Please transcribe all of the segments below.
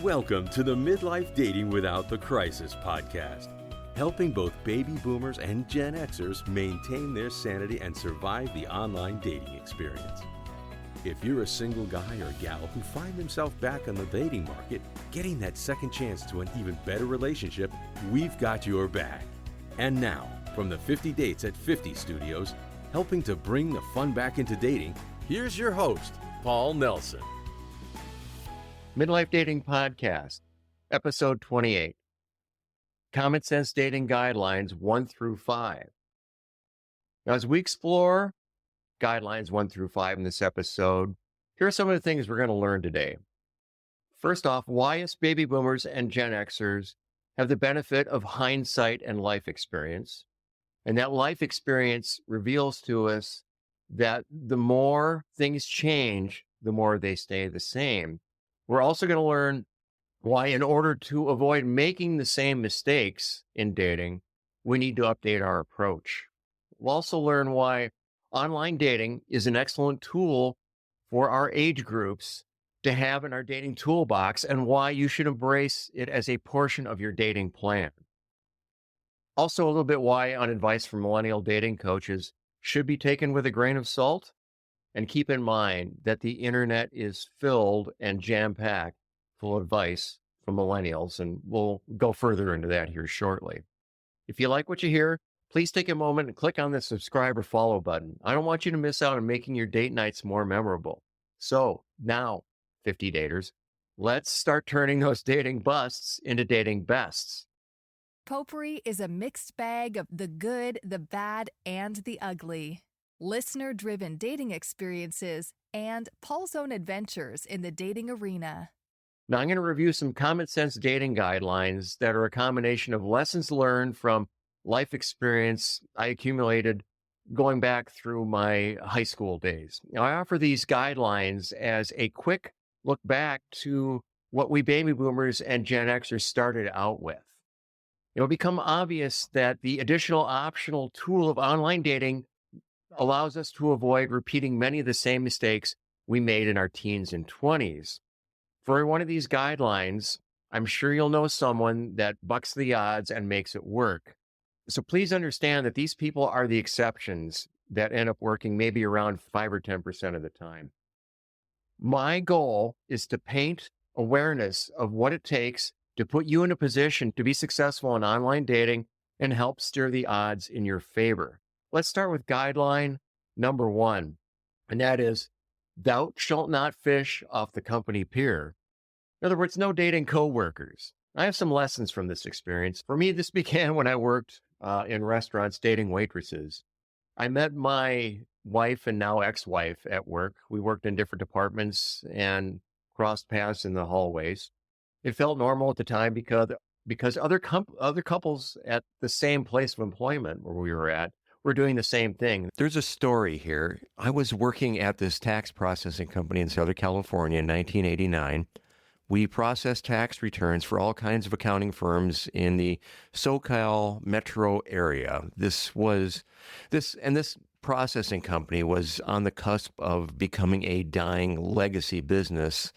Welcome to the Midlife Dating Without the Crisis podcast, helping both baby boomers and Gen Xers maintain their sanity and survive the online dating experience. If you're a single guy or gal who find themselves back on the dating market, getting that second chance to an even better relationship, we've got your back. And now, from the 50 Dates at 50 studios, helping to bring the fun back into dating, here's your host, Paul Nelson. Midlife Dating Podcast, Episode 28, Common Sense Dating Guidelines 1 through 5. Now, as we explore Guidelines 1 through 5 in this episode, here are some of the things we're going to learn today. First off, why us baby boomers and Gen Xers have the benefit of hindsight and life experience. And that life experience reveals to us that the more things change, the more they stay the same. We're also going to learn why, in order to avoid making the same mistakes in dating, we need to update our approach. We'll also learn why online dating is an excellent tool for our age groups to have in our dating toolbox and why you should embrace it as a portion of your dating plan. Also, a little bit why on advice from millennial dating coaches should be taken with a grain of salt. And keep in mind that the internet is filled and jam-packed full of advice from millennials, and we'll go further into that here shortly. If you like what you hear, please take a moment and click on the subscribe or follow button. I don't want you to miss out on making your date nights more memorable. So now, 50 daters, let's start turning those dating busts into dating bests. Potpourri is a mixed bag of the good, the bad, and the ugly. Listener-driven dating experiences, and Paul's own adventures in the dating arena. Now, I'm going to review some common sense dating guidelines that are a combination of lessons learned from life experience I accumulated going back through my high school days. Now, I offer these guidelines as a quick look back to what we baby boomers and Gen Xers started out with. It'll become obvious that the additional optional tool of online dating allows us to avoid repeating many of the same mistakes we made in our teens and 20s. For one of these guidelines, I'm sure you'll know someone that bucks the odds and makes it work. So please understand that these people are the exceptions that end up working maybe around 5 or 10% of the time. My goal is to paint awareness of what it takes to put you in a position to be successful in online dating and help steer the odds in your favor. Let's start with guideline number 1, and that is, thou shalt not fish off the company pier. In other words, no dating coworkers. I have some lessons from this experience. For me, this began when I worked in restaurants dating waitresses. I met my wife and now ex-wife at work. We worked in different departments and crossed paths in the hallways. It felt normal at the time because other couples at the same place of employment where we were at we're doing the same thing. There's a story here. I was working at this tax processing company in Southern California in 1989. We processed tax returns for all kinds of accounting firms in the SoCal metro area. This processing company was on the cusp of becoming a dying legacy business,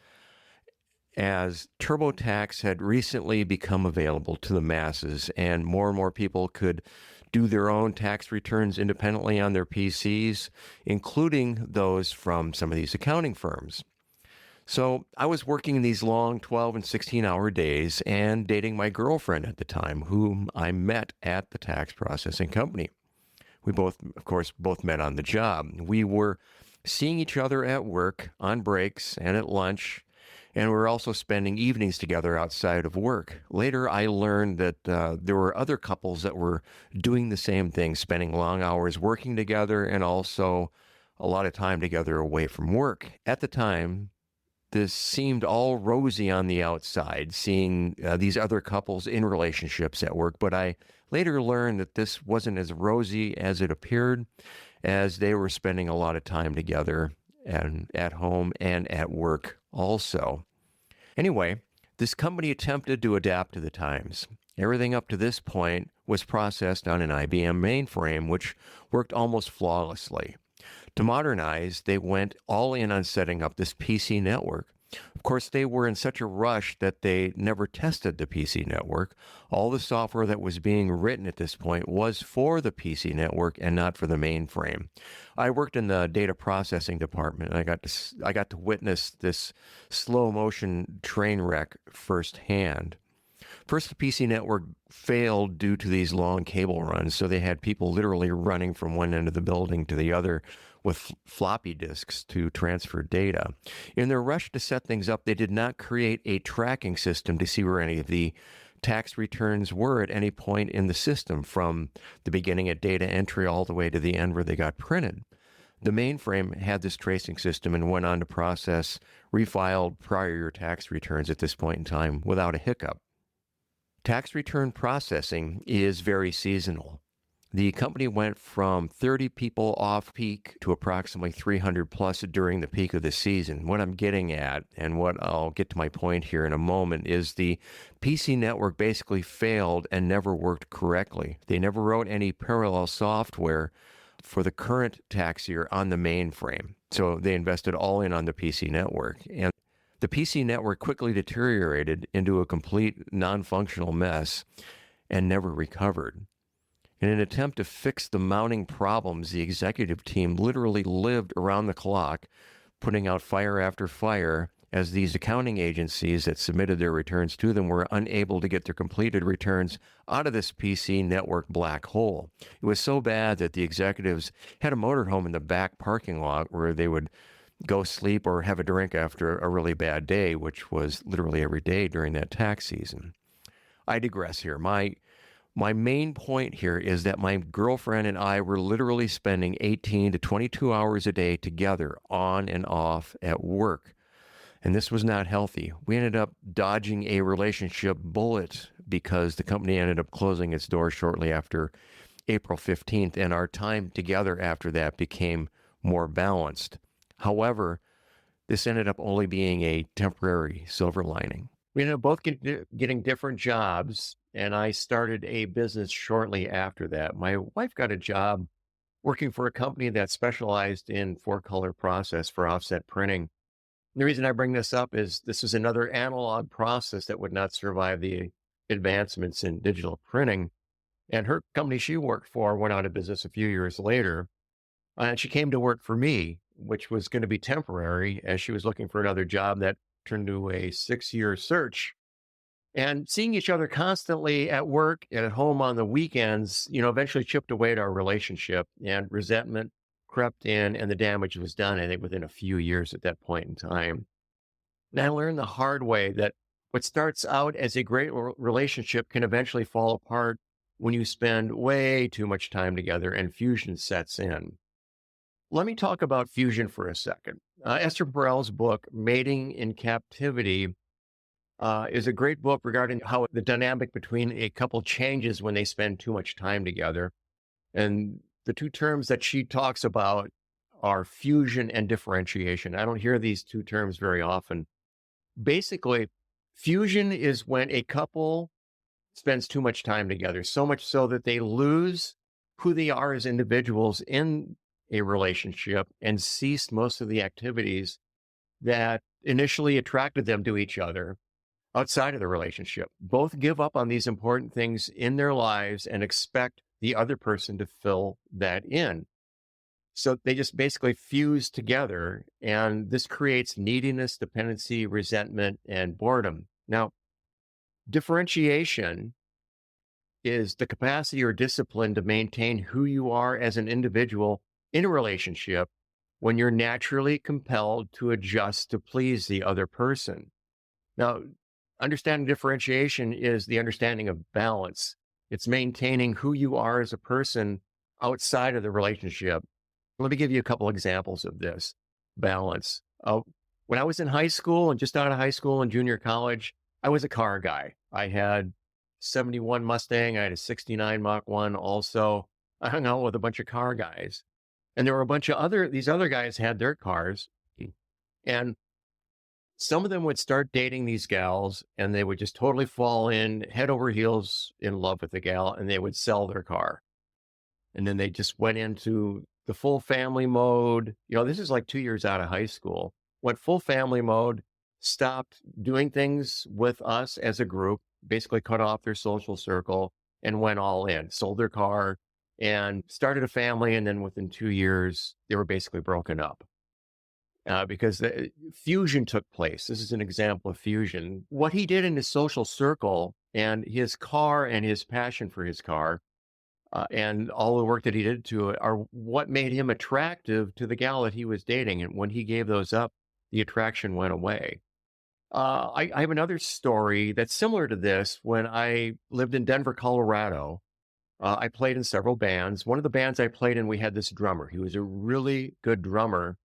as TurboTax had recently become available to the masses and more people could do their own tax returns independently on their PCs, including those from some of these accounting firms. So I was working these long 12 and 16-hour days and dating my girlfriend at the time, whom I met at the tax processing company. We both met on the job. We were seeing each other at work, on breaks, and at lunch, and we were also spending evenings together outside of work. Later, I learned that there were other couples that were doing the same thing, spending long hours working together and also a lot of time together away from work. At the time, this seemed all rosy on the outside, seeing these other couples in relationships at work. But I later learned that this wasn't as rosy as it appeared, as they were spending a lot of time together and at home and at work also. Anyway, this company attempted to adapt to the times. Everything up to this point was processed on an IBM mainframe, which worked almost flawlessly. To modernize, they went all in on setting up this PC network. Of course, they were in such a rush that they never tested the PC network. All the software that was being written at this point was for the PC network and not for the mainframe. I worked in the data processing department, and I got to witness this slow motion train wreck firsthand. First, the PC network failed due to these long cable runs, so they had people literally running from one end of the building to the other with floppy disks to transfer data. In their rush to set things up, they did not create a tracking system to see where any of the tax returns were at any point in the system, from the beginning at data entry all the way to the end where they got printed. The mainframe had this tracing system and went on to process refiled prior year tax returns at this point in time without a hiccup. Tax return processing is very seasonal. The company went from 30 people off peak to approximately 300 plus during the peak of the season. What I'm getting at, and what I'll get to my point here in a moment, is the PC network basically failed and never worked correctly. They never wrote any parallel software for the current tax year on the mainframe. So they invested all in on the PC network. And the PC network quickly deteriorated into a complete non-functional mess and never recovered. In an attempt to fix the mounting problems, the executive team literally lived around the clock, putting out fire after fire, as these accounting agencies that submitted their returns to them were unable to get their completed returns out of this PC network black hole. It was so bad that the executives had a motorhome in the back parking lot where they would go sleep or have a drink after a really bad day, which was literally every day during that tax season. I digress here. My main point here is that my girlfriend and I were literally spending 18 to 22 hours a day together on and off at work. And this was not healthy. We ended up dodging a relationship bullet because the company ended up closing its doors shortly after April 15th, and our time together after that became more balanced. However, this ended up only being a temporary silver lining. We ended up both getting different jobs, and I started a business shortly after that. My wife got a job working for a company that specialized in four-color process for offset printing. The reason I bring this up is this is another analog process that would not survive the advancements in digital printing. And her company she worked for went out of business a few years later. And she came to work for me, which was going to be temporary, as she was looking for another job that turned into a 6-year search. And seeing each other constantly at work and at home on the weekends, eventually chipped away at our relationship, and resentment crept in, and the damage was done, I think, within a few years at that point in time. And I learned the hard way that what starts out as a great relationship can eventually fall apart when you spend way too much time together and fusion sets in. Let me talk about fusion for a second. Esther Perel's book, Mating in Captivity, is a great book regarding how the dynamic between a couple changes when they spend too much time together. And the two terms that she talks about are fusion and differentiation. I don't hear these two terms very often. Basically, fusion is when a couple spends too much time together, so much so that they lose who they are as individuals in a relationship and cease most of the activities that initially attracted them to each other outside of the relationship. Both give up on these important things in their lives and expect the other person to fill that in. So they just basically fuse together, and this creates neediness, dependency, resentment, and boredom. Now, differentiation is the capacity or discipline to maintain who you are as an individual in a relationship when you're naturally compelled to adjust to please the other person. Now, understanding differentiation is the understanding of balance. It's maintaining who you are as a person outside of the relationship. Let me give you a couple examples of this balance. When I was in high school and just out of high school and junior college, I was a car guy. I had 71 Mustang. I had a 69 Mach 1 also. I hung out with a bunch of car guys. And there were a bunch of these other guys had their cars. And some of them would start dating these gals, and they would just totally fall in head over heels in love with the gal, and they would sell their car. And then they just went into the full family mode. This is like 2 years out of high school. Went full family mode. stopped doing things with us as a group, basically cut off their social circle and went all in, sold their car and started a family. And then within 2 years, they were basically broken up because the fusion took place. This is an example of fusion. What he did in his social circle and his car and his passion for his car and all the work that he did to it are what made him attractive to the gal that he was dating. And when he gave those up, the attraction went away. I have another story that's similar to this. When I lived in Denver, Colorado, I played in several bands. One of the bands I played in, we had this drummer. He was a really good drummer,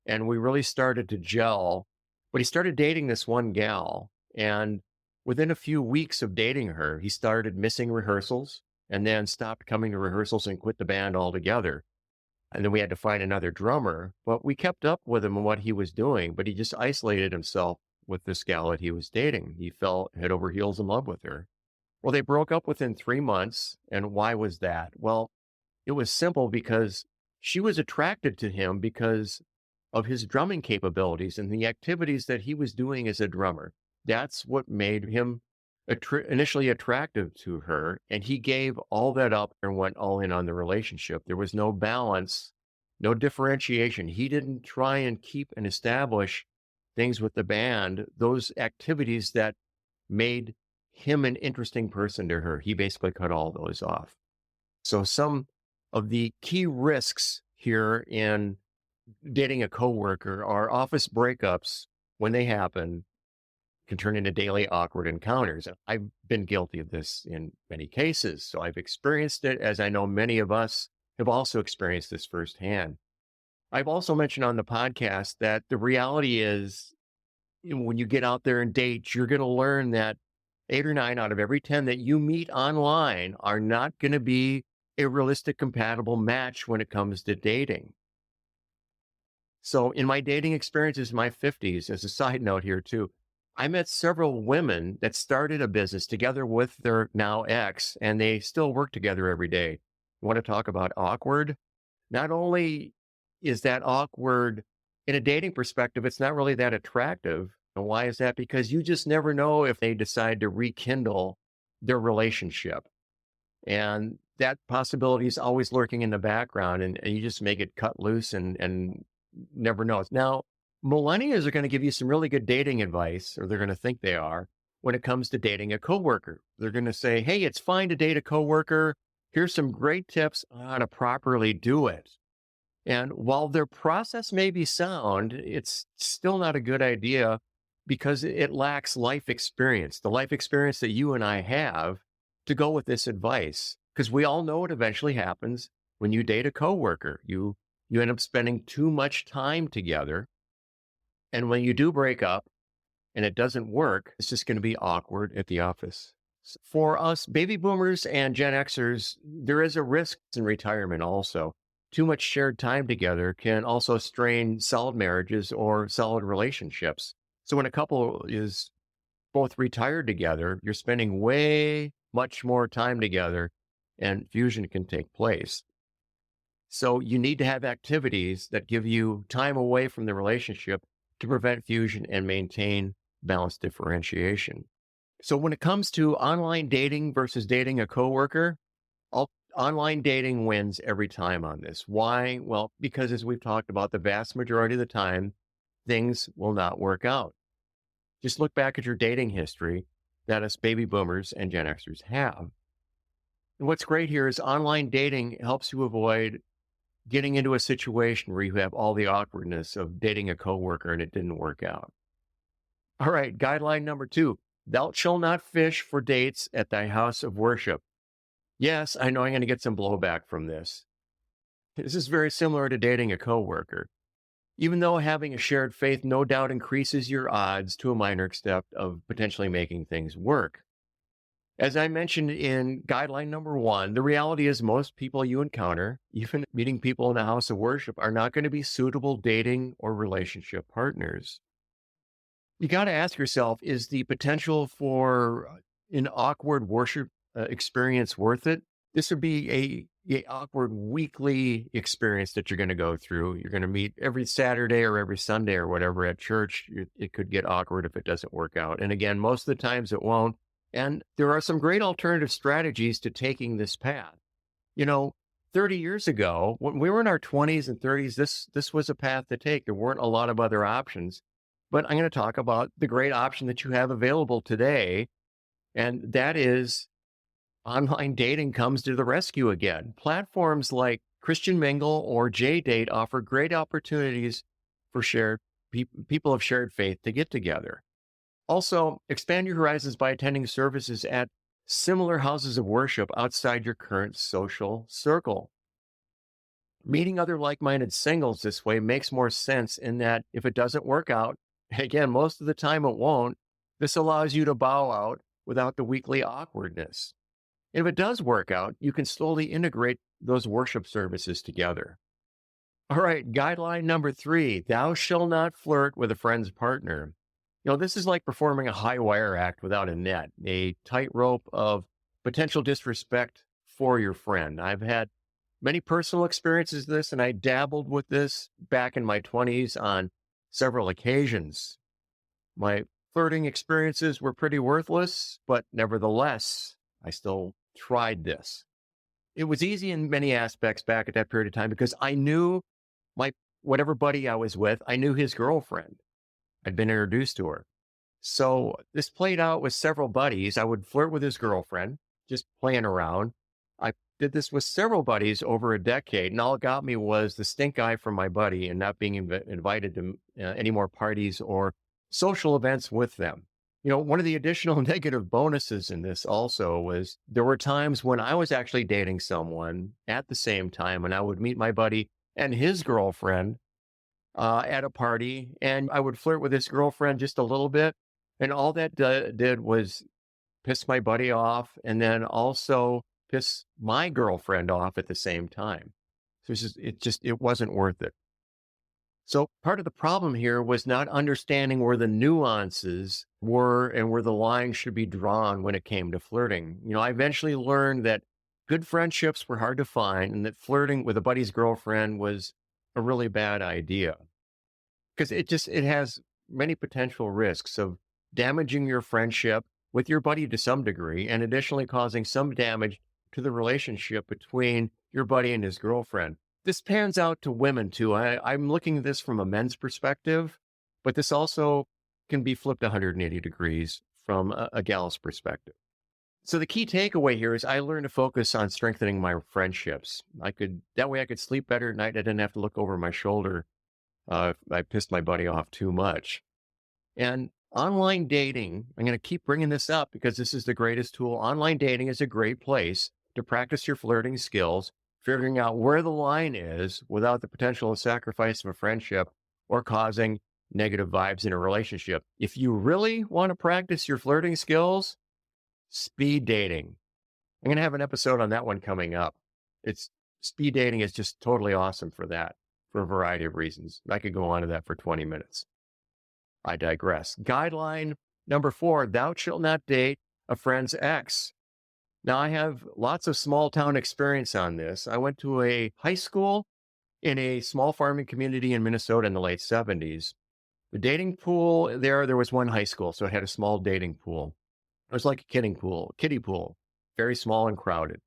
and we really started to gel. But he started dating this one gal, and within a few weeks of dating her, he started missing rehearsals and then stopped coming to rehearsals and quit the band altogether. And then we had to find another drummer, but we kept up with him and what he was doing, but he just isolated himself with this gal that he was dating. He fell head over heels in love with her. Well, they broke up within 3 months. And why was that? Well, it was simple because she was attracted to him because of his drumming capabilities and the activities that he was doing as a drummer. That's what made him initially attractive to her. And he gave all that up and went all in on the relationship. There was no balance, no differentiation. He didn't try and keep and establish things with the band, those activities that made him an interesting person to her. He basically cut all those off. So some of the key risks here in dating a coworker are office breakups. When they happen, can turn into daily awkward encounters. I've been guilty of this in many cases. So I've experienced it, as I know many of us have also experienced this firsthand. I've also mentioned on the podcast that the reality is, when you get out there and date, you're going to learn that 8 or 9 out of every 10 that you meet online are not going to be a realistic, compatible match when it comes to dating. So in my dating experiences in my 50s, as a side note here too, I met several women that started a business together with their now ex, and they still work together every day. You want to talk about awkward? Not only is that awkward in a dating perspective, it's not really that attractive. And why is that? Because you just never know if they decide to rekindle their relationship. And that possibility is always lurking in the background, and you just make it cut loose and never know. Now, millennials are going to give you some really good dating advice, or they're going to think they are, when it comes to dating a coworker. They're going to say, hey, it's fine to date a coworker. Here's some great tips on how to properly do it. And while their process may be sound, it's still not a good idea because it lacks life experience, the life experience that you and I have to go with this advice. Because we all know what eventually happens when you date a coworker. You end up spending too much time together. And when you do break up and it doesn't work, it's just going to be awkward at the office. For us baby boomers and Gen Xers, there is a risk in retirement also. Too much shared time together can also strain solid marriages or solid relationships. So when a couple is both retired together, you're spending way much more time together and fusion can take place. So you need to have activities that give you time away from the relationship to prevent fusion and maintain balanced differentiation. So when it comes to online dating versus dating a coworker, online dating wins every time on this. Why? Well, because as we've talked about, the vast majority of the time, things will not work out. Just look back at your dating history that us baby boomers and Gen Xers have. And what's great here is online dating helps you avoid getting into a situation where you have all the awkwardness of dating a coworker and it didn't work out. All right, guideline number 2, thou shalt not fish for dates at thy house of worship. Yes, I know I'm going to get some blowback from this. This is very similar to dating a coworker. Even though having a shared faith no doubt increases your odds to a minor extent of potentially making things work. As I mentioned in guideline number 1, the reality is most people you encounter, even meeting people in a house of worship, are not going to be suitable dating or relationship partners. You got to ask yourself, is the potential for an awkward worship experience worth it? This would be awkward weekly experience that you're going to go through. You're going to meet every Saturday or every Sunday or whatever at church. It could get awkward if it doesn't work out. And again, most of the times it won't. And there are some great alternative strategies to taking this path. 30 years ago, when we were in our 20s and 30s, this was a path to take. There weren't a lot of other options. But I'm going to talk about the great option that you have available today, and that is online dating comes to the rescue again. Platforms like Christian Mingle or JDate offer great opportunities for people of shared faith to get together. Also, expand your horizons by attending services at similar houses of worship outside your current social circle. Meeting other like-minded singles this way makes more sense in that if it doesn't work out, again, most of the time it won't, this allows you to bow out without the weekly awkwardness. If it does work out, you can slowly integrate those worship services together. All right, guideline number 3, thou shalt not flirt with a friend's partner. This is like performing a high wire act without a net, a tightrope of potential disrespect for your friend. I've had many personal experiences with this, and I dabbled with this back in my 20s on several occasions. My flirting experiences were pretty worthless, but nevertheless, I still tried this. It was easy in many aspects back at that period of time because I knew whatever buddy I was with, I knew his girlfriend. I'd been introduced to her. So this played out with several buddies. I would flirt with his girlfriend, just playing around. I did this with several buddies over a decade, and all it got me was the stink eye from my buddy and not being invited to any more parties or social events with them. One of the additional negative bonuses in this also was there were times when I was actually dating someone at the same time, and I would meet my buddy and his girlfriend at a party, and I would flirt with his girlfriend just a little bit. And all that did was piss my buddy off and then also piss my girlfriend off at the same time. So it wasn't worth it. So part of the problem here was not understanding where the nuances were and where the line should be drawn when it came to flirting. I eventually learned that good friendships were hard to find and that flirting with a buddy's girlfriend was a really bad idea because it has many potential risks of damaging your friendship with your buddy to some degree and additionally causing some damage to the relationship between your buddy and his girlfriend. This pans out to women too. I'm looking at this from a men's perspective, but this also can be flipped 180 degrees from a gal's perspective. So the key takeaway here is I learned to focus on strengthening my friendships. That way I could sleep better at night. I didn't have to look over my shoulder if I pissed my buddy off too much. And online dating, I'm going to keep bringing this up because this is the greatest tool. Online dating is a great place to practice your flirting skills, figuring out where the line is without the potential sacrifice of a friendship or causing negative vibes in a relationship. If you really want to practice your flirting skills, speed dating. I'm going to have an episode on that one coming up. Speed dating is just totally awesome for that, for a variety of reasons. I could go on to that for 20 minutes. I digress. Guideline number 4, thou shalt not date a friend's ex. Now, I have lots of small town experience on this. I went to a high school in a small farming community in Minnesota in the late 70s. The dating pool there was one high school, so it had a small dating pool. It was like a kiddie pool, very small and crowded.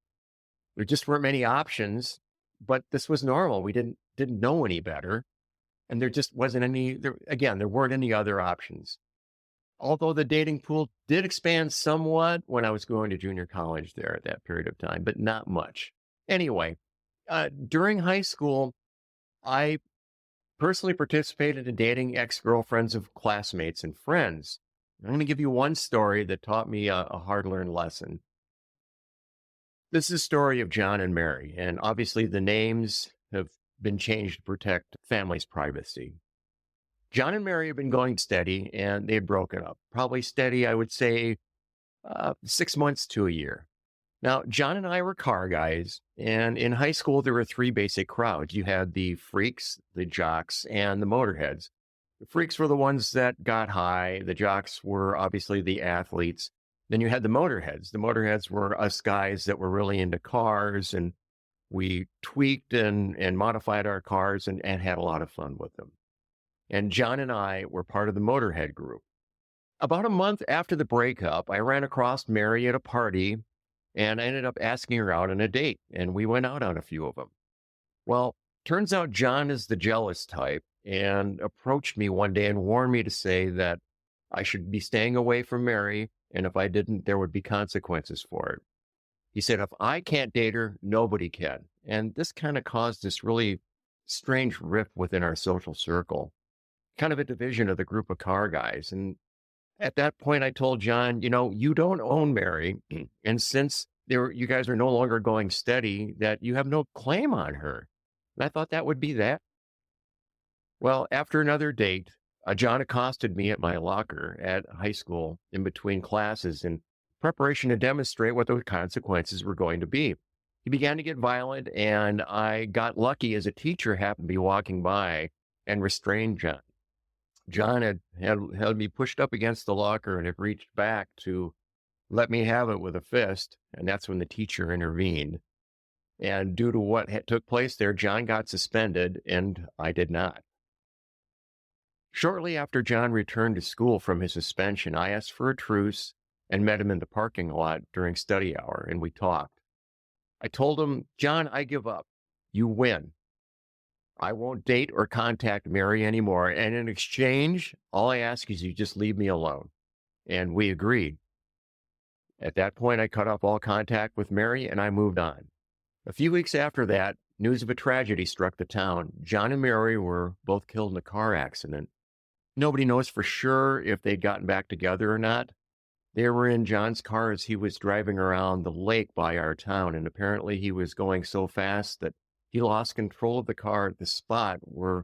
There just weren't many options, but this was normal. We didn't know any better. And there just wasn't there weren't any other options. Although the dating pool did expand somewhat when I was going to junior college there at that period of time, but not much. Anyway, during high school, I personally participated in dating ex-girlfriends of classmates and friends. I'm going to give you one story that taught me a hard-learned lesson. This is a story of John and Mary, and obviously the names have been changed to protect family's privacy. John and Mary have been going steady, and they had broken up. Probably steady, I would say, 6 months to a year. Now, John and I were car guys, and in high school, there were 3 basic crowds. You had the freaks, the jocks, and the motorheads. The freaks were the ones that got high. The jocks were obviously the athletes. Then you had the motorheads. The motorheads were us guys that were really into cars and We tweaked and modified our cars and had a lot of fun with them. And John and I were part of the Motorhead group. About a month after the breakup, I ran across Mary at a party and I ended up asking her out on a date, and we went out on a few of them. Well, turns out John is the jealous type and approached me one day and warned me to say that I should be staying away from Mary, and if I didn't, there would be consequences for it. He said, if I can't date her, nobody can. And this kind of caused this really strange rift within our social circle, kind of a division of the group of car guys. And at that point, I told John, you don't own Mary. And since you guys are no longer going steady, that you have no claim on her. And I thought that would be that. Well, after another date, John accosted me at my locker at high school in between classes in preparation to demonstrate what the consequences were going to be. He began to get violent, and I got lucky as a teacher happened to be walking by and restrained John. John had me pushed up against the locker and had reached back to let me have it with a fist, and that's when the teacher intervened. And due to what took place there, John got suspended, and I did not. Shortly after John returned to school from his suspension, I asked for a truce and met him in the parking lot during study hour, and we talked. I told him, John, I give up. You win. I won't date or contact Mary anymore, and in exchange, all I ask is you just leave me alone. And we agreed. At that point, I cut off all contact with Mary, and I moved on. A few weeks after that, news of a tragedy struck the town. John and Mary were both killed in a car accident. Nobody knows for sure if they'd gotten back together or not. They were in John's car as he was driving around the lake by our town, and apparently he was going so fast that he lost control of the car at the spot where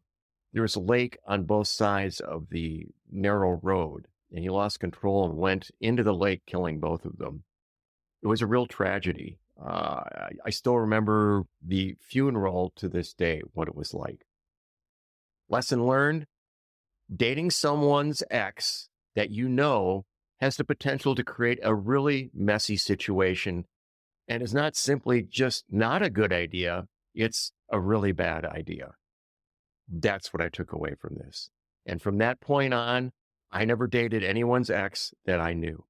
there was a lake on both sides of the narrow road, and he lost control and went into the lake, killing both of them. It was a real tragedy. I still remember the funeral to this day, what it was like. Lesson learned: dating someone's ex that has the potential to create a really messy situation and is not simply just not a good idea, it's a really bad idea. That's what I took away from this. And from that point on, I never dated anyone's ex that I knew.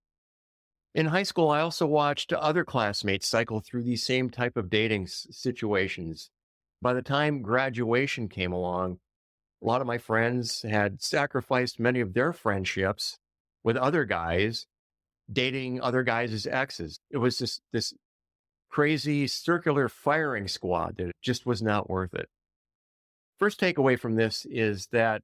In high school, I also watched other classmates cycle through these same type of dating situations. By the time graduation came along, a lot of my friends had sacrificed many of their friendships with other guys, dating other guys' exes. It was just this crazy circular firing squad that it just was not worth it. First takeaway from this is that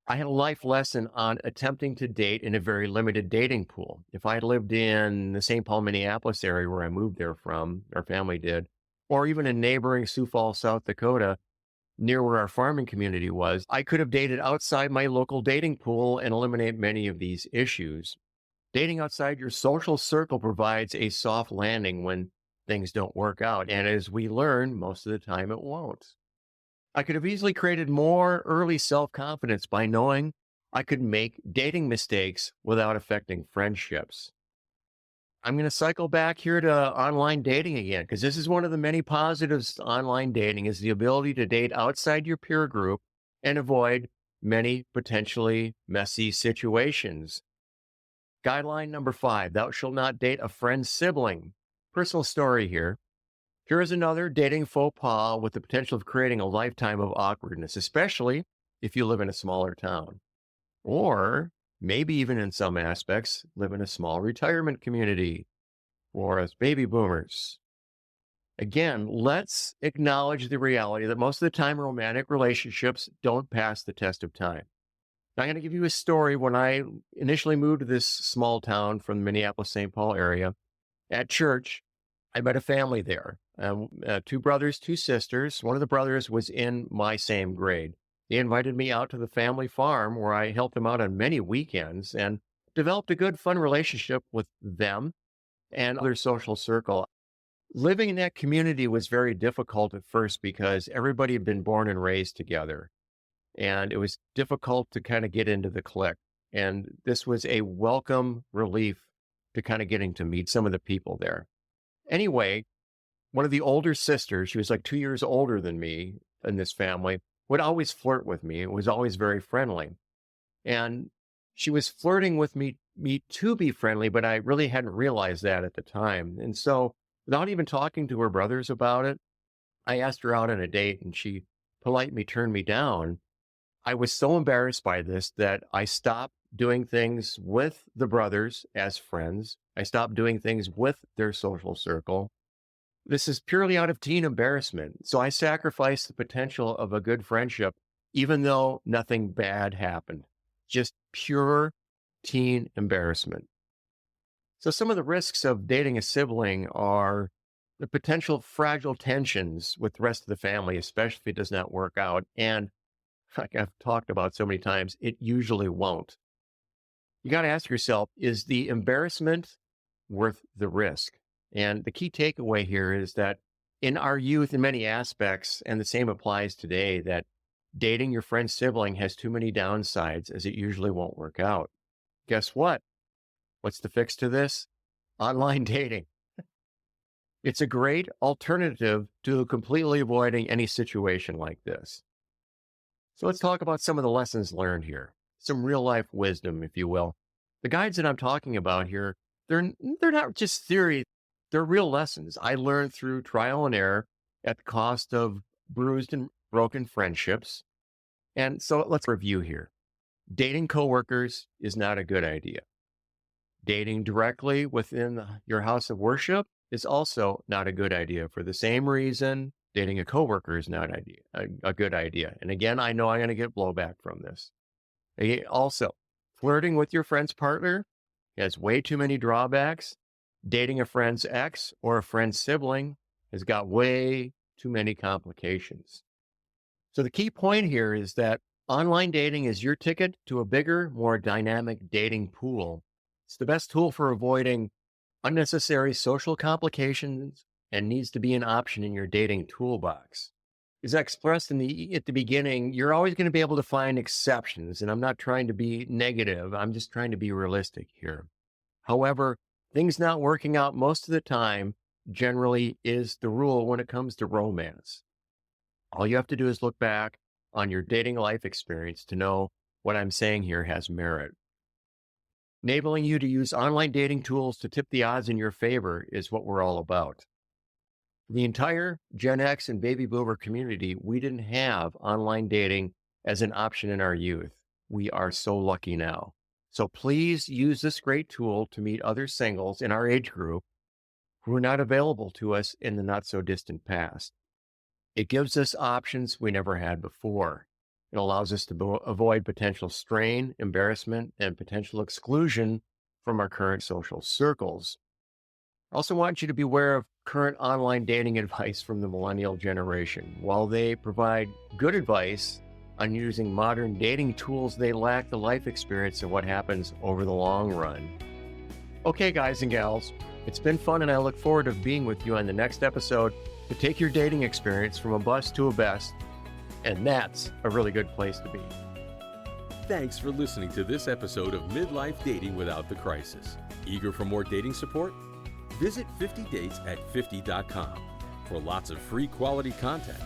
I had a life lesson on attempting to date in a very limited dating pool. If I had lived in the St. Paul, Minneapolis area where I moved there from, our family did, or even in neighboring Sioux Falls, South Dakota, near where our farming community was, I could have dated outside my local dating pool and eliminate many of these issues. Dating outside your social circle provides a soft landing when things don't work out. And as we learn, most of the time it won't. I could have easily created more early self-confidence by knowing I could make dating mistakes without affecting friendships. I'm going to cycle back here to online dating again, because this is one of the many positives to online dating is the ability to date outside your peer group and avoid many potentially messy situations. Guideline number 5, thou shalt not date a friend's sibling. Personal story here. Here is another dating faux pas with the potential of creating a lifetime of awkwardness, especially if you live in a smaller town. Or maybe even in some aspects, live in a small retirement community or as baby boomers. Again, let's acknowledge the reality that most of the time romantic relationships don't pass the test of time. Now, I'm going to give you a story. When I initially moved to this small town from the Minneapolis-St. Paul area, at church, I met a family there. 2 brothers, 2 sisters. One of the brothers was in my same grade. They invited me out to the family farm where I helped them out on many weekends and developed a good, fun relationship with them and their social circle. Living in that community was very difficult at first because everybody had been born and raised together. And it was difficult to kind of get into the clique. And this was a welcome relief to kind of getting to meet some of the people there. Anyway, one of the older sisters, she was like 2 years older than me in this family, would always flirt with me. It was always very friendly. And she was flirting with me to be friendly, but I really hadn't realized that at the time. And so without even talking to her brothers about it, I asked her out on a date and she politely turned me down. I was so embarrassed by this that I stopped doing things with the brothers as friends. I stopped doing things with their social circle. This is purely out of teen embarrassment. So I sacrificed the potential of a good friendship, even though nothing bad happened. Just pure teen embarrassment. So some of the risks of dating a sibling are the potential fragile tensions with the rest of the family, especially if it does not work out. And like I've talked about so many times, it usually won't. You got to ask yourself, is the embarrassment worth the risk? And the key takeaway here is that in our youth, in many aspects, and the same applies today, that dating your friend's sibling has too many downsides as it usually won't work out. Guess what? What's the fix to this? Online dating. It's a great alternative to completely avoiding any situation like this. So let's talk about some of the lessons learned here. Some real life wisdom, if you will. The guides that I'm talking about here, they're not just theory, they're real lessons I learned through trial and error at the cost of bruised and broken friendships. And so let's review here. Dating coworkers is not a good idea. Dating directly within your house of worship is also not a good idea. For the same reason, dating a coworker is not a good idea. And again, I know I'm going to get blowback from this. Also, flirting with your friend's partner has way too many drawbacks. Dating a friend's ex or a friend's sibling has got way too many complications. So the key point here is that online dating is your ticket to a bigger, more dynamic dating pool. It's the best tool for avoiding unnecessary social complications and needs to be an option in your dating toolbox. As I expressed at the beginning, you're always going to be able to find exceptions, and I'm not trying to be negative. I'm just trying to be realistic here. However, things not working out most of the time generally is the rule when it comes to romance. All you have to do is look back on your dating life experience to know what I'm saying here has merit. Enabling you to use online dating tools to tip the odds in your favor is what we're all about. The entire Gen X and baby boomer community, we didn't have online dating as an option in our youth. We are so lucky now. So please use this great tool to meet other singles in our age group who were not available to us in the not so distant past. It gives us options we never had before. It allows us to avoid potential strain, embarrassment, and potential exclusion from our current social circles. I also want you to be aware of current online dating advice from the millennial generation. While they provide good advice on using modern dating tools, they lack the life experience of what happens over the long run. Okay, guys and gals, it's been fun, and I look forward to being with you on the next episode to take your dating experience from a bust to a best. And that's a really good place to be. Thanks for listening to this episode of Midlife Dating Without the Crisis. Eager for more dating support? Visit 50dates at 50.com for lots of free quality content.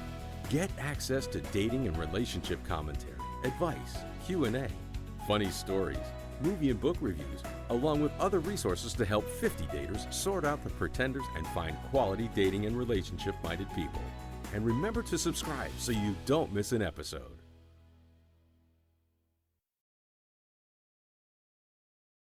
Get access to dating and relationship commentary, advice, Q&A, funny stories, movie and book reviews, along with other resources to help 50 daters sort out the pretenders and find quality dating and relationship-minded people. And remember to subscribe so you don't miss an episode.